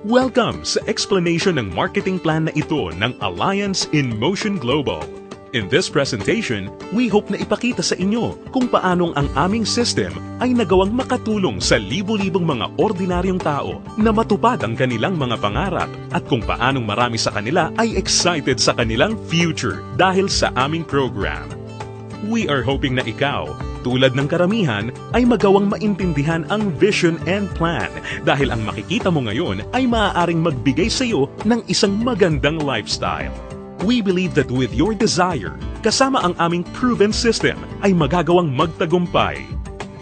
Welcome sa explanation ng marketing plan na ito ng Alliance in Motion Global. In this presentation, we hope na ipakita sa inyo kung paanong ang aming system ay nagawang makatulong sa libu-libong mga ordinaryong tao na matupad ang kanilang mga pangarap at kung paanong marami sa kanila ay excited sa kanilang future dahil sa aming program. We are hoping na ikaw, tulad ng karamihan, ay magawang maintindihan ang vision and plan dahil ang makikita mo ngayon ay maaaring magbigay sa iyo ng isang magandang lifestyle. We believe that with your desire, kasama ang aming proven system ay magagawang magtagumpay.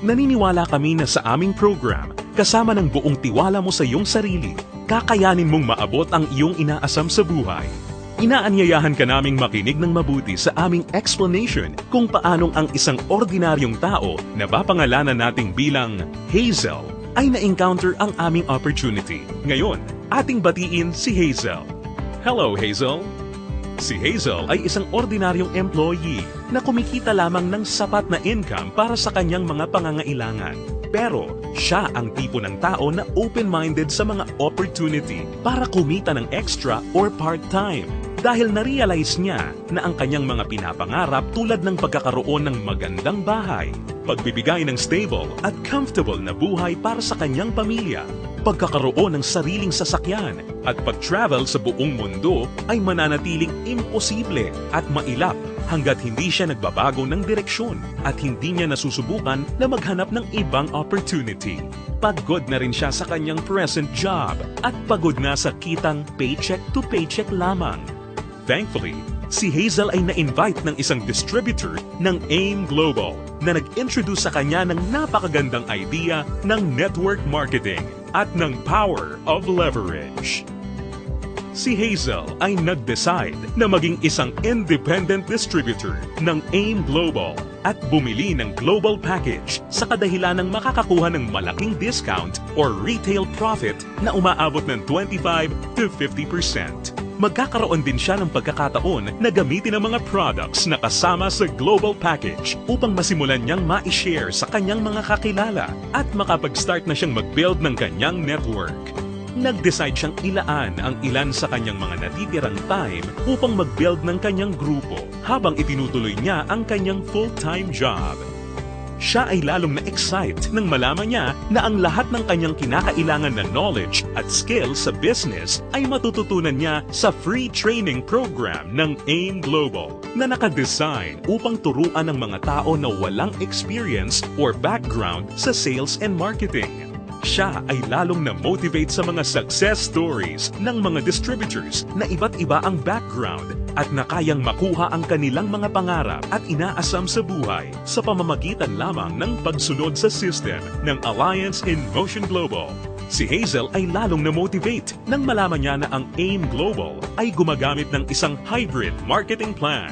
Naniniwala kami na sa aming program, kasama ng buong tiwala mo sa iyong sarili, kakayanin mong maabot ang iyong inaasam sa buhay. Inaanyayahan ka naming makinig ng mabuti sa aming explanation kung paanong ang isang ordinaryong tao na papangalanan nating bilang Hazel ay na-encounter ang aming opportunity. Ngayon, ating batiin si Hazel. Hello, Hazel! Si Hazel ay isang ordinaryong employee na kumikita lamang ng sapat na income para sa kanyang mga pangangailangan. Pero siya ang tipo ng tao na open-minded sa mga opportunity para kumita ng extra or part-time. Dahil na-realize niya na ang kanyang mga pinapangarap tulad ng pagkakaroon ng magandang bahay, pagbibigay ng stable at comfortable na buhay para sa kanyang pamilya, pagkakaroon ng sariling sasakyan at pag-travel sa buong mundo ay mananatiling imposible at mailap hanggat hindi siya nagbabago ng direksyon at hindi niya nasusubukan na maghanap ng ibang opportunity. Pagod na rin siya sa kanyang present job at pagod na sa kitang paycheck to paycheck lamang. Thankfully, si Hazel ay na-invite ng isang distributor ng AIM Global na nag-introduce sa kanya ng napakagandang idea ng network marketing at ng power of leverage. Si Hazel ay nag-decide na maging isang independent distributor ng AIM Global at bumili ng global package sa kadahilan ng makakakuha ng malaking discount or retail profit na umaabot ng 25 to 50%. Magkakaroon din siya ng pagkakataon na gamitin ang mga products na kasama sa global package upang masimulan niyang ma-share sa kanyang mga kakilala at makapag-start na siyang mag-build ng kanyang network. Nag-decide siyang ilaan ang ilan sa kanyang mga natitirang time upang mag-build ng kanyang grupo habang itinutuloy niya ang kanyang full-time job. Siya ay lalong na-excite nang malaman niya na ang lahat ng kanyang kinakailangan na knowledge at skills sa business ay matututunan niya sa free training program ng AIM Global na nakadesign upang turuan ng mga tao na walang experience or background sa sales and marketing. Siya ay lalong na-motivate sa mga success stories ng mga distributors na iba't iba ang background at na kayang makuha ang kanilang mga pangarap at inaasam sa buhay sa pamamagitan lamang ng pagsunod sa system ng Alliance in Motion Global. Si Hazel ay lalong na-motivate nang malaman niya na ang AIM Global ay gumagamit ng isang hybrid marketing plan.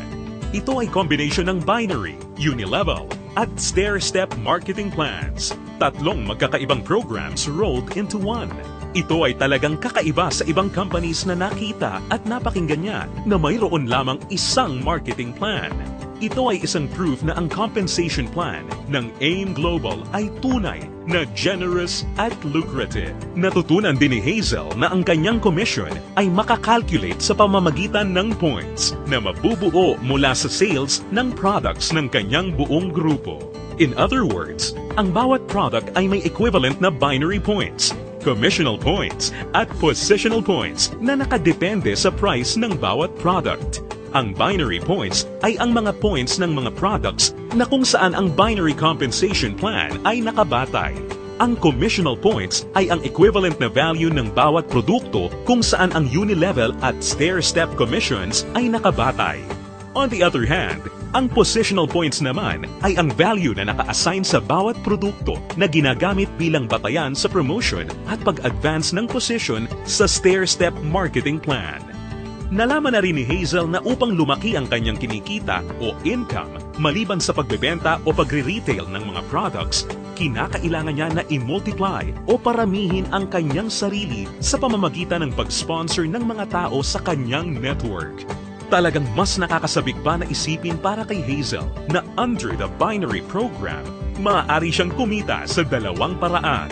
Ito ay combination ng binary, unilevel, at stair-step marketing plans. Tatlong magkakaibang programs rolled into one. Ito ay talagang kakaiba sa ibang companies na nakita at napakinggan niya na mayroon lamang isang marketing plan. Ito ay isang proof na ang compensation plan ng AIM Global ay tunay na generous at lucrative. Natutunan din ni Hazel na ang kanyang commission ay makakalculate sa pamamagitan ng points na mabubuo mula sa sales ng products ng kanyang buong grupo. In other words, ang bawat product ay may equivalent na binary points, commissional points, at positional points na nakadepende sa price ng bawat product. Ang binary points ay ang mga points ng mga products na kung saan ang binary compensation plan ay nakabatay. Ang commissional points ay ang equivalent na value ng bawat produkto kung saan ang unilevel at stair-step commissions ay nakabatay. On the other hand, ang positional points naman ay ang value na naka-assign sa bawat produkto na ginagamit bilang batayan sa promotion at pag-advance ng position sa stair-step marketing plan. Nalaman na rin ni Hazel na upang lumaki ang kanyang kinikita o income maliban sa pagbebenta o pagre-retail ng mga products, kinakailangan niya na i-multiply o paramihin ang kanyang sarili sa pamamagitan ng pag-sponsor ng mga tao sa kanyang network. Talagang mas nakakasabik pa na isipin para kay Hazel na under the binary program, maaari siyang kumita sa dalawang paraan.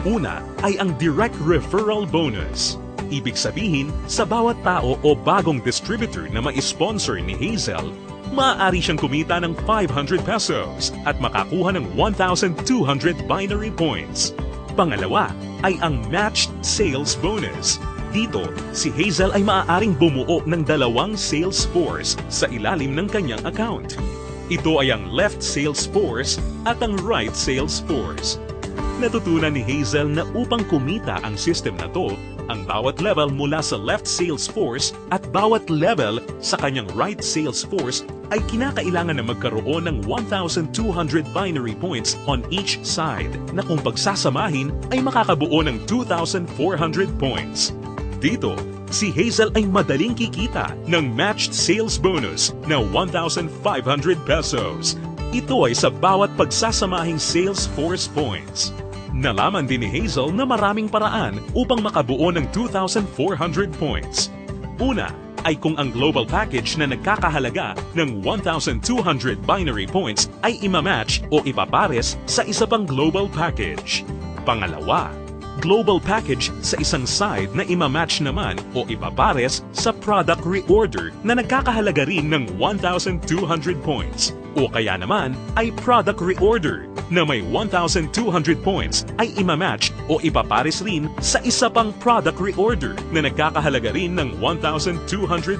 Una ay ang direct referral bonus. Ibig sabihin, sa bawat tao o bagong distributor na ma-sponsor ni Hazel, maaari siyang kumita ng 500 pesos at makakuha ng 1,200 binary points. Pangalawa ay ang matched sales bonus. Dito, si Hazel ay maaaring bumuo ng 2 sales force sa ilalim ng kanyang account. Ito ay ang left sales force at ang right sales force. Natutunan ni Hazel na upang kumita ang system na to, ang bawat level mula sa left sales force at bawat level sa kanyang right sales force ay kinakailangan na magkaroon ng 1,200 binary points on each side na kung pagsasamahin ay makakabuo ng 2,400 points. Dito, si Hazel ay madaling kikita ng matched sales bonus na 1,500 pesos. Ito ay sa bawat pagsasamahing sales force points. Nalaman din ni Hazel na maraming paraan upang makabuo ng 2,400 points. Una ay kung ang global package na nagkakahalaga ng 1,200 binary points ay imamatch o ipapares sa isa pang global package. Pangalawa, global package sa isang side na imamatch naman o ipapares sa product reorder na nagkakahalaga rin ng 1,200 points. O kaya naman ay product reorder na may 1,200 points ay imamatch o ipapares rin sa isa pang product reorder na nagkakahalaga rin ng 1,200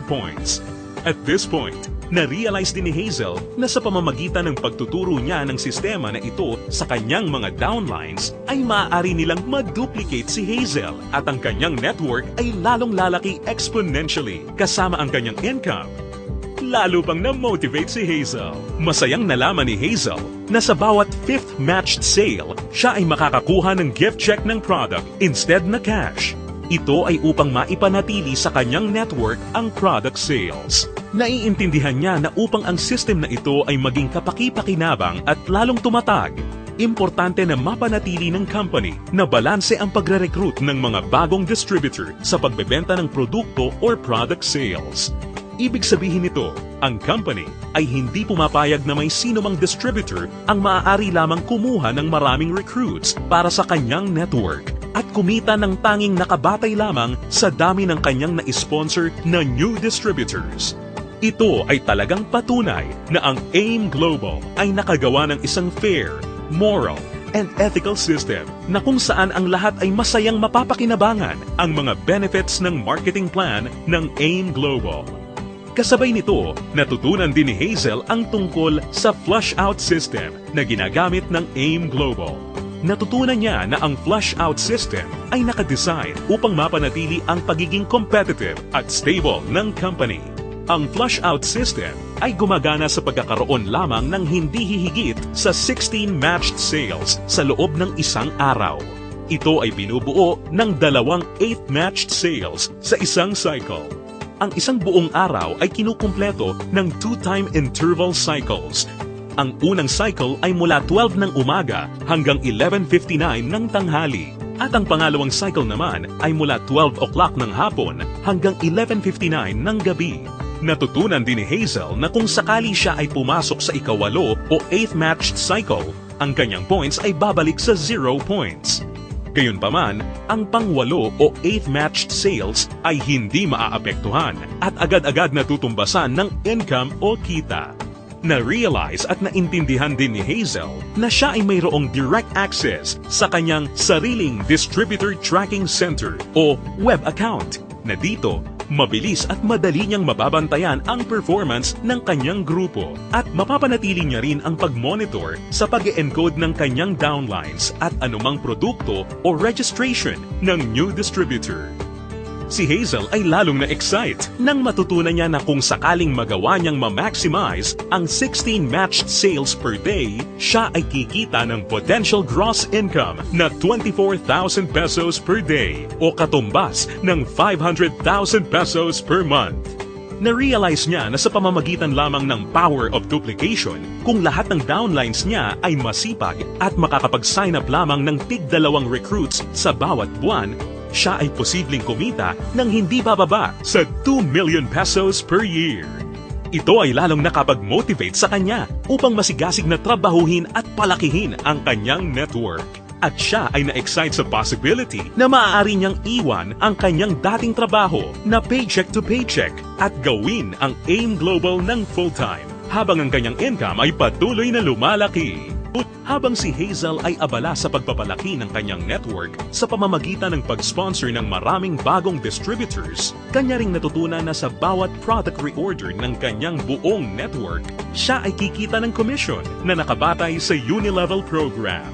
points. At this point, na-realize din ni Hazel na sa pamamagitan ng pagtuturo niya ng sistema na ito sa kanyang mga downlines ay maaari nilang ma-duplicate si Hazel at ang kanyang network ay lalong lalaki exponentially kasama ang kanyang income. Lalo pang na-motivate si Hazel. Masayang nalaman ni Hazel na sa bawat 5th matched sale, siya ay makakakuha ng gift check ng product instead na cash. Ito ay upang maipanatili sa kanyang network ang product sales. Naiintindihan niya na upang ang system na ito ay maging kapaki-pakinabang at lalong tumatag, importante na mapanatili ng company na balanse ang pagre-recruit ng mga bagong distributor sa pagbebenta ng produkto or product sales. Ibig sabihin nito, ang company ay hindi pumapayag na may sino mang distributor ang maaari lamang kumuha ng maraming recruits para sa kanyang network at kumita ng tanging nakabatay lamang sa dami ng kanyang na-sponsor na new distributors. Ito ay talagang patunay na ang AIM Global ay nakagawa ng isang fair, moral, and ethical system na kung saan ang lahat ay masayang mapapakinabangan ang mga benefits ng marketing plan ng AIM Global. Kasabay nito, natutunan din ni Hazel ang tungkol sa flush-out system na ginagamit ng AIM Global. Natutunan niya na ang flush-out system ay nakadesign upang mapanatili ang pagiging competitive at stable ng company. Ang flush-out system ay gumagana sa pagkakaroon lamang ng hindi hihigit sa 16 matched sales sa loob ng isang araw. Ito ay binubuo ng 2 8th matched sales sa isang cycle. Ang isang buong araw ay kinukumpleto ng 2-time interval cycles. Ang unang cycle ay mula 12 ng umaga hanggang 11:59 ng tanghali. At ang pangalawang cycle naman ay mula 12 o'clock ng hapon hanggang 11:59 ng gabi. Natutunan din ni Hazel na kung sakali siya ay pumasok sa ikawalo o 8th matched cycle, ang kanyang points ay babalik sa 0 points. Gayunpaman, ang pangwalo o 8th matched sales ay hindi maaapektuhan at agad-agad natutumbasan ng income o kita. Na-realize at naintindihan din ni Hazel na siya ay mayroong direct access sa kanyang sariling Distributor Tracking Center o web account na dito mabilis at madali niyang mababantayan ang performance ng kanyang grupo at mapapanatili niya rin ang pag-monitor sa pag-encode ng kanyang downlines at anumang produkto o registration ng new distributor. Si Hazel ay lalong na-excite nang matutunan niya na kung sakaling magawa niyang ma-maximize ang 16 matched sales per day, siya ay kikita ng potential gross income na 24,000 pesos per day o katumbas ng 500,000 pesos per month. Na-realize niya na sa pamamagitan lamang ng power of duplication, kung lahat ng downlines niya ay masipag at makakapag-sign up lamang ng tig-2 recruits sa bawat buwan, siya ay posibleng kumita ng hindi bababa sa 2 million pesos per year. Ito ay lalong nakapag-motivate sa kanya upang masigasig na trabahuhin at palakihin ang kanyang network. At siya ay na-excite sa possibility na maaari niyang iwan ang kanyang dating trabaho na paycheck to paycheck at gawin ang AIM Global ng full-time habang ang kanyang income ay patuloy na lumalaki. Habang si Hazel ay abala sa pagpapalaki ng kanyang network sa pamamagitan ng pag-sponsor ng maraming bagong distributors, kanya ring natutunan na sa bawat product reorder ng kanyang buong network, siya ay kikita ng commission na nakabatay sa Unilevel program.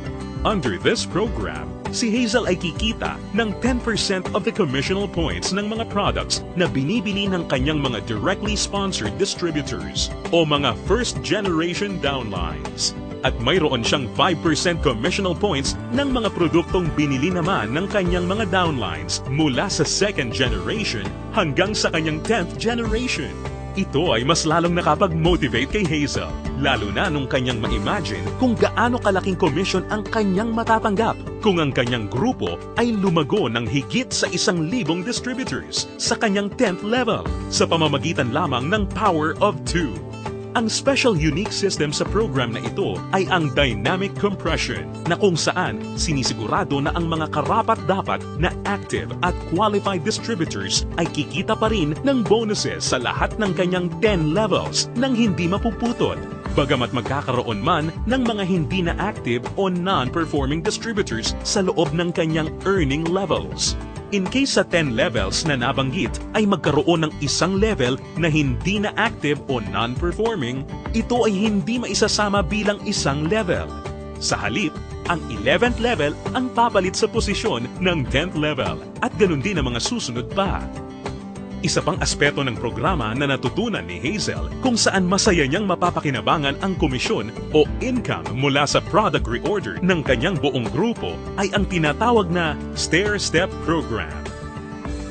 Under this program, si Hazel ay kikita ng 10% of the commissional points ng mga products na binibili ng kanyang mga directly sponsored distributors o mga first-generation downlines. At mayroon siyang 5% commissional points ng mga produktong binili naman ng kanyang mga downlines mula sa second generation hanggang sa kanyang 10th generation. Ito ay mas lalong nakapag-motivate kay Hazel, lalo na nung kanyang ma-imagine kung gaano kalaking commission ang kanyang matatanggap kung ang kanyang grupo ay lumago ng higit sa 1,000 distributors sa kanyang 10th level sa pamamagitan lamang ng Power of 2. Ang special unique system sa program na ito ay ang dynamic compression na kung saan sinisigurado na ang mga karapat-dapat na active at qualified distributors ay kikita pa rin ng bonuses sa lahat ng kanyang 10 levels nang hindi mapuputol, bagamat magkakaroon man ng mga hindi na active o non-performing distributors sa loob ng kanyang earning levels. In case sa 10 levels na nabanggit ay magkaroon ng isang level na hindi na active o non-performing, ito ay hindi maisasama bilang isang level. Sa halip, ang 11th level ang papalit sa posisyon ng 10th level at ganun din ang mga susunod pa. Isa pang aspeto ng programa na natutunan ni Hazel kung saan masaya niyang mapapakinabangan ang komisyon o income mula sa product reorder ng kanyang buong grupo ay ang tinatawag na stair-step program.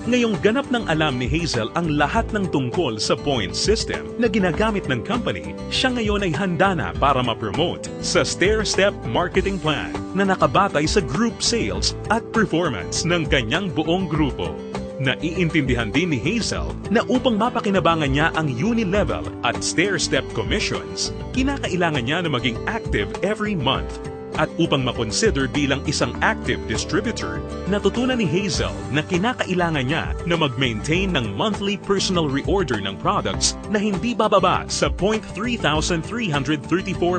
Ngayong ganap ng alam ni Hazel ang lahat ng tungkol sa point system na ginagamit ng company, siya ngayon ay handa na para ma-promote sa stair-step marketing plan na nakabatay sa group sales at performance ng kanyang buong grupo. Naiintindihan din ni Hazel na upang mapakinabangan niya ang Unilevel at stair-step commissions, kinakailangan niya na maging active every month. At upang makonsider bilang isang active distributor, natutunan ni Hazel na kinakailangan niya na mag-maintain ng monthly personal reorder ng products na hindi bababa sa 3,334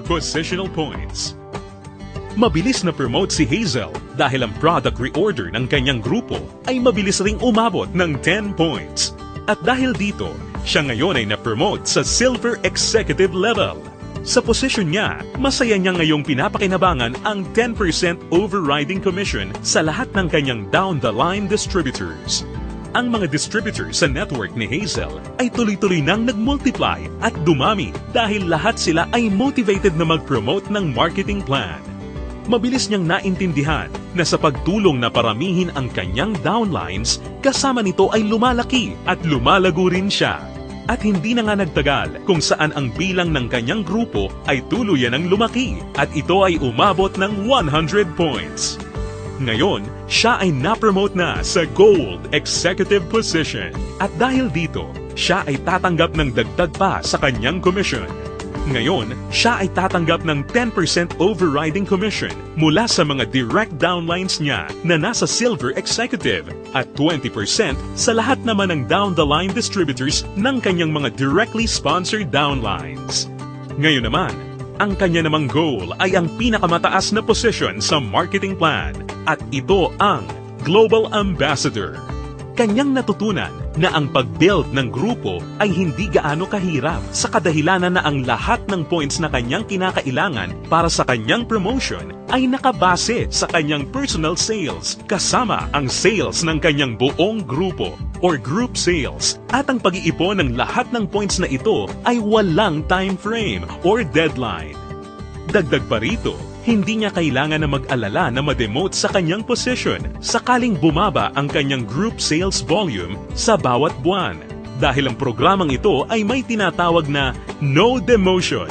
positional points. Mabilis na promote si Hazel dahil ang product reorder ng kanyang grupo ay mabilis ring umabot ng 10 points. At dahil dito, siya ngayon ay na-promote sa Silver Executive level. Sa posisyon niya, masaya niya ngayong pinapakinabangan ang 10% overriding commission sa lahat ng kanyang down-the-line distributors. Ang mga distributors sa network ni Hazel ay tuloy-tuloy nang nag-multiply at dumami dahil lahat sila ay motivated na mag-promote ng marketing plan. Mabilis niyang naintindihan na sa pagtulong na paramihin ang kanyang downlines, kasama nito ay lumalaki at lumalago rin siya. At hindi na nga nagtagal kung saan ang bilang ng kanyang grupo ay tuluyan ang lumaki at ito ay umabot ng 100 points. Ngayon, siya ay na-promote na sa Gold Executive position at dahil dito, siya ay tatanggap ng dagdag pa sa kanyang commission. Ngayon, siya ay tatanggap ng 10% overriding commission mula sa mga direct downlines niya na nasa Silver Executive at 20% sa lahat naman ng down-the-line distributors ng kanyang mga directly sponsored downlines. Ngayon naman, ang kanya namang goal ay ang pinakamataas na position sa marketing plan at ito ang Global Ambassador. Kanyang natutunan na ang pag-build ng grupo ay hindi gaano kahirap sa kadahilanan na ang lahat ng points na kanyang kinakailangan para sa kanyang promotion ay nakabase sa kanyang personal sales kasama ang sales ng kanyang buong grupo or group sales at ang pag-iipon ng lahat ng points na ito ay walang time frame or deadline. Dagdag pa rito, hindi niya kailangan na mag-alala na ma-demote sa kanyang position sakaling bumaba ang kanyang group sales volume sa bawat buwan dahil ang programang ito ay may tinatawag na no demotion.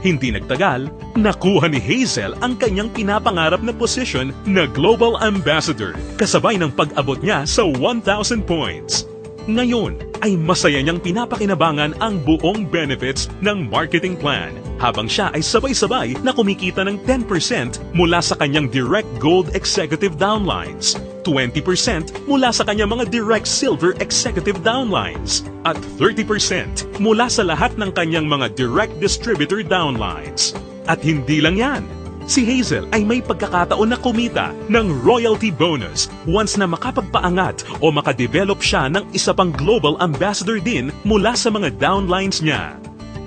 Hindi nagtagal, nakuha ni Hazel ang kanyang pinapangarap na position na Global Ambassador kasabay ng pag-abot niya sa 1,000 points. Ngayon ay masaya niyang pinapakinabangan ang buong benefits ng marketing plan, habang siya ay sabay-sabay na kumikita ng 10% mula sa kanyang Direct Gold Executive Downlines, 20% mula sa kanyang mga Direct Silver Executive Downlines, at 30% mula sa lahat ng kanyang mga Direct Distributor Downlines. At hindi lang yan, si Hazel ay may pagkakataon na kumita ng royalty bonus once na makapagpaangat o makadevelop siya ng isa pang global ambassador din mula sa mga downlines niya.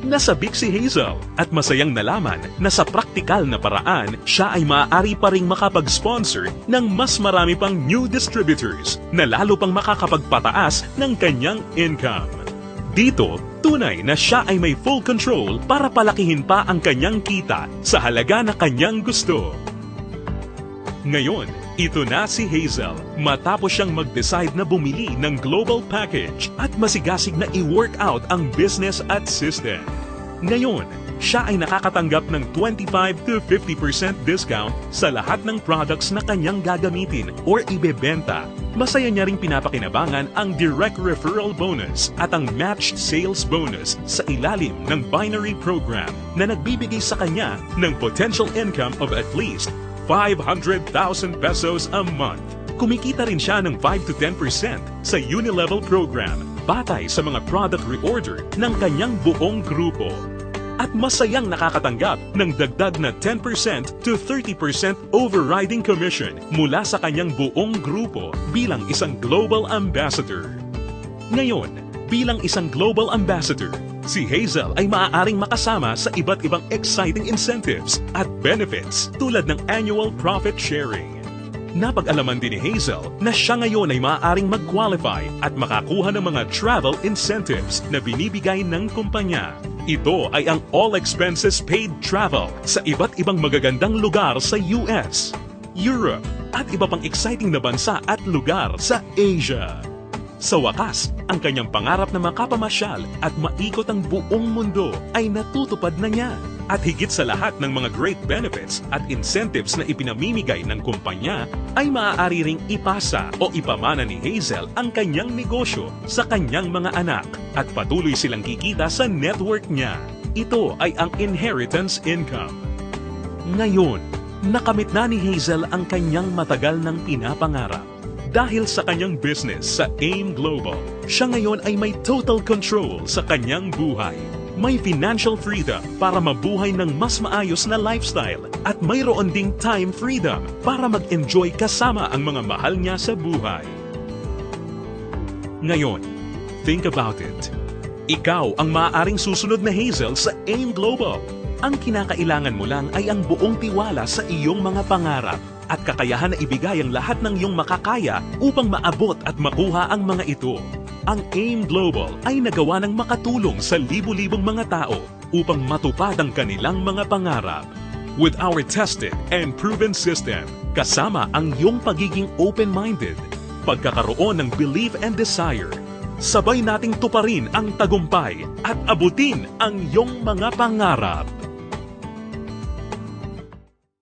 Nasabik si Hazel at masayang nalaman na sa praktikal na paraan, siya ay maaari pa ring makapag-sponsor ng mas marami pang new distributors na lalo pang makakapagpataas ng kanyang income. Dito, tunay na siya ay may full control para palakihin pa ang kanyang kita sa halaga na kanyang gusto. Ngayon, ito na si Hazel matapos siyang mag-decide na bumili ng global package at masigasig na i-work out ang business at system. Ngayon, siya ay nakakatanggap ng 25 to 50% discount sa lahat ng products na kanyang gagamitin or ibebenta. Masaya niya ring pinapakinabangan ang direct referral bonus at ang matched sales bonus sa ilalim ng binary program na nagbibigay sa kanya ng potential income of at least 500,000 pesos a month. Kumikita rin siya ng 5 to 10% sa Unilevel program batay sa mga product reorder ng kanyang buong grupo. At masayang nakakatanggap ng dagdag na 10% to 30% overriding commission mula sa kanyang buong grupo bilang isang global ambassador. Ngayon, bilang isang global ambassador, si Hazel ay maaaring makasama sa iba't ibang exciting incentives at benefits tulad ng annual profit sharing. Napag-alaman din ni Hazel na siya ngayon ay maaaring mag-qualify at makakuha ng mga travel incentives na binibigay ng kumpanya. Ito ay ang all expenses paid travel sa iba't ibang magagandang lugar sa US, Europe, at iba pang exciting na bansa at lugar sa Asia. Sa wakas, ang kanyang pangarap na makapamasyal at maikot ang buong mundo ay natutupad na niya. At higit sa lahat ng mga great benefits at incentives na ipinamimigay ng kumpanya, ay maaari ring ipasa o ipamana ni Hazel ang kanyang negosyo sa kanyang mga anak at patuloy silang kikita sa network niya. Ito ay ang inheritance income. Ngayon, nakamit na ni Hazel ang kanyang matagal ng pinapangarap. Dahil sa kanyang business sa AIM Global, siya ngayon ay may total control sa kanyang buhay. May financial freedom para mabuhay ng mas maayos na lifestyle at mayroon ding time freedom para mag-enjoy kasama ang mga mahal niya sa buhay. Ngayon, think about it. Ikaw ang maaaring susunod na Hazel sa AIM Global. Ang kinakailangan mo lang ay ang buong tiwala sa iyong mga pangarap at kakayahan na ibigay ang lahat ng iyong makakaya upang maabot at makuha ang mga ito. Ang AIM Global ay nagawa ng makatulong sa libu-libong mga tao upang matupad ang kanilang mga pangarap. With our tested and proven system, kasama ang iyong pagiging open-minded, pagkakaroon ng belief and desire, sabay nating tuparin ang tagumpay at abutin ang iyong mga pangarap.